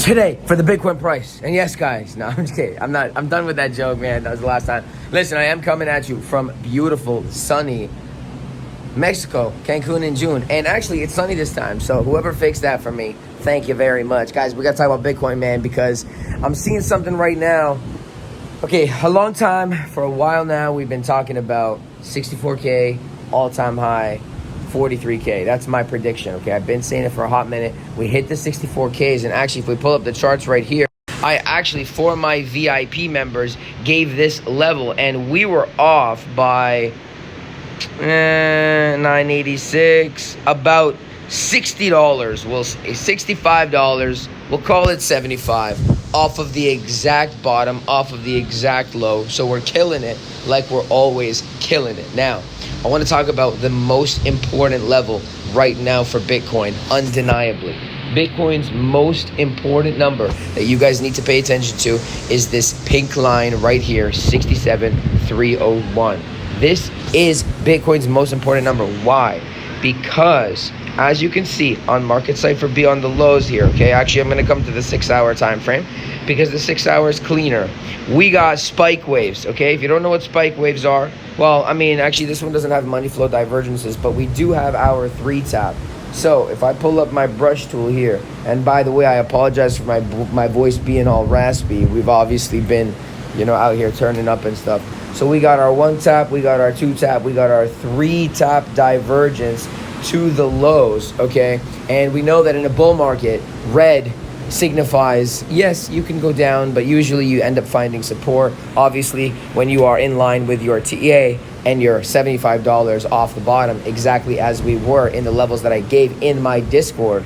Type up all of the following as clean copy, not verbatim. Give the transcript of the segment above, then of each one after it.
today for the Bitcoin price. And yes, guys, no, I'm just kidding. I'm done with that joke, man. That was the last time. Listen, I am coming at you from beautiful, sunny Mexico, Cancun in June. And actually, it's sunny this time. So whoever fixed that for me, thank you very much. Guys, we got to talk about Bitcoin, man, because I'm seeing something right now. Okay, a long time, for a while now, we've been talking about 64K, all-time high, 43K. That's my prediction, okay? I've been saying it for a hot minute. We hit the 64Ks, and actually, if we pull up the charts right here, I actually, for my VIP members, gave this level, and we were off by 986, about $60. We'll say $65. We'll call it 75. Off of the exact bottom, off of the exact low. So we're killing it like we're always killing it. Now, I want to talk about the most important level right now for Bitcoin, undeniably. Bitcoin's most important number that you guys need to pay attention to is this pink line right here, 67,301. This is Bitcoin's most important number. Why? Because as you can see on market cipher B on the lows here, okay, actually I'm going to come to the 6 hour time frame because the 6 hour is cleaner. We got spike waves, okay? If you don't know what spike waves are, well, I mean, actually this one doesn't have money flow divergences, but we do have our 3 tap. So if I pull up my brush tool here, and by the way, I apologize for my voice being all raspy. We've obviously been, out here turning up and stuff. So we got our 1 tap, we got our 2 tap, we got our 3 tap divergence to the lows, okay? And we know that in a bull market, red signifies, yes, you can go down, but usually you end up finding support. Obviously, when you are in line with your TA and you're $75 off the bottom, exactly as we were in the levels that I gave in my Discord,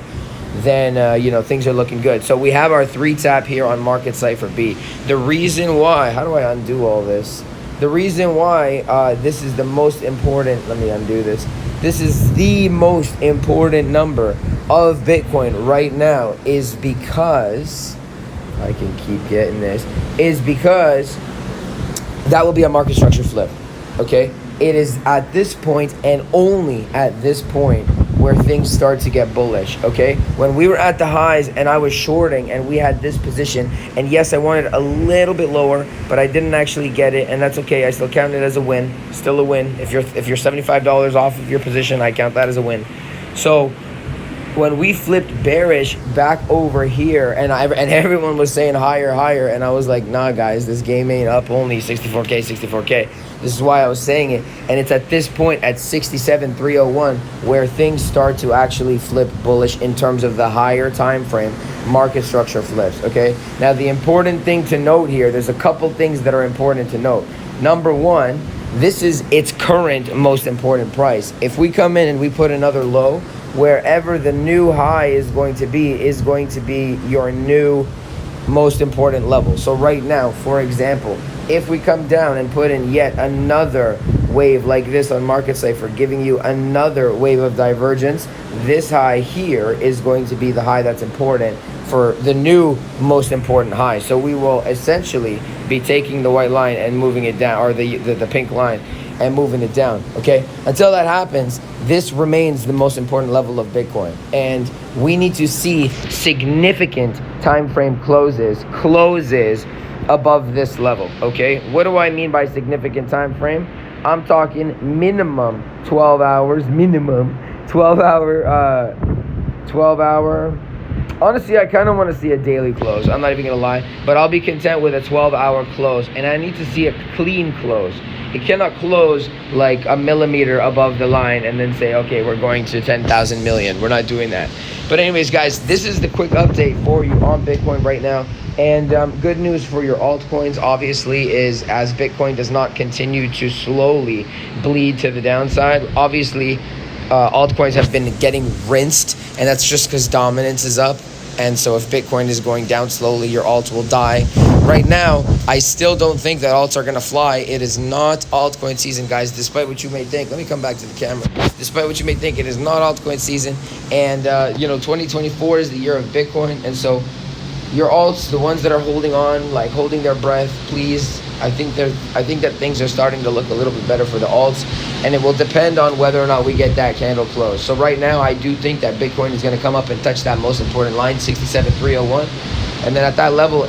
then things are looking good. So we have our 3 tap here on market cipher B. The reason why, how do I undo all this? The reason why this is the most important, let me undo this. This is the most important number of Bitcoin right now is because, I can keep getting this, is because that will be a market structure flip, okay? It is at this point and only at this point where things start to get bullish, okay? When we were at the highs and I was shorting and we had this position, and yes, I wanted a little bit lower, but I didn't actually get it, and that's okay. I still count it as a win, still a win. If you're $75 off of your position, I count that as a win. So when we flipped bearish back over here, and everyone was saying higher, and I was like, nah, guys, this game ain't up, only 64K. This is why I was saying it. And it's at this point at 67,301 where things start to actually flip bullish in terms of the higher time frame market structure flips, okay? Now, the important thing to note here, there's a couple things that are important to note. Number one, this is its current most important price. If we come in and we put another low, wherever the new high is going to be your new most important level. So right now, for example, if we come down and put in yet another wave like this on market cipher, giving you another wave of divergence, this high here is going to be the high that's important for the new most important high. So we will essentially be taking the white line and moving it down, or the pink line and moving it down, okay? Until that happens, this remains the most important level of Bitcoin. And we need to see significant time frame closes above this level, okay? What do I mean by significant time frame? I'm talking minimum 12 hours, 12 hour. Honestly, I kind of want to see a daily close. I'm not even going to lie, but I'll be content with a 12-hour close, and I need to see a clean close. It cannot close like a millimeter above the line and then say, okay, we're going to 10,000 million. We're not doing that. But anyways, guys, this is the quick update for you on Bitcoin right now. And good news for your altcoins, obviously, is as Bitcoin does not continue to slowly bleed to the downside, obviously, altcoins have been getting rinsed, and that's just because dominance is up. And so if Bitcoin is going down slowly, your alts will die. Right now, I still don't think that alts are going to fly. It is not altcoin season, guys, despite what you may think. Let me come back to the camera. Despite what you may think, it is not altcoin season. And, 2024 is the year of Bitcoin. And so your alts, the ones that are holding on, like holding their breath, please. I think that things are starting to look a little bit better for the alts, and it will depend on whether or not we get that candle close. So right now, I do think that Bitcoin is going to come up and touch that most important line, 67,301. And then at that level,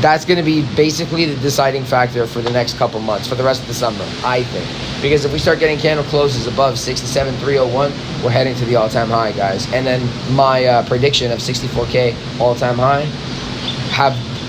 that's going to be basically the deciding factor for the next couple months, for the rest of the summer, I think. Because if we start getting candle closes above 67,301, we're heading to the all-time high, guys. And then my prediction of 64K all-time high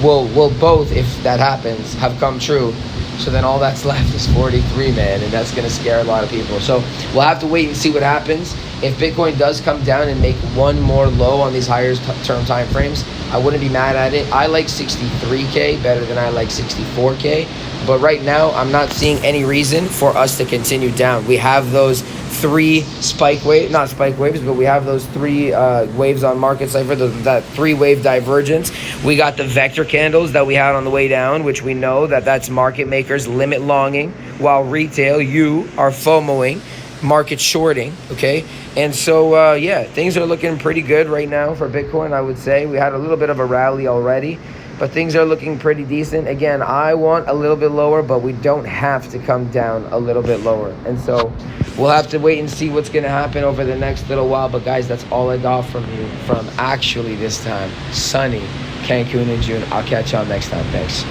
will both, if that happens, have come true. So then all that's left is 43, man, and that's going to scare a lot of people. So we'll have to wait and see what happens. If Bitcoin does come down and make one more low on these higher term time frames, I wouldn't be mad at it. I like 63K better than I like 64K. But right now, I'm not seeing any reason for us to continue down. We have those three not spike waves, but we have those three waves on market cipher, that three-wave divergence. We got the vector candles that we had on the way down, which we know that's market makers limit longing, while retail, you are FOMOing, market shorting, okay? And so, yeah, things are looking pretty good right now for Bitcoin, I would say. We had a little bit of a rally already, but things are looking pretty decent. Again, I want a little bit lower, but we don't have to come down a little bit lower. And so we'll have to wait and see what's going to happen over the next little while. But guys, that's all I got from you from actually this time sunny Cancun in June. I'll catch y'all next time. Thanks.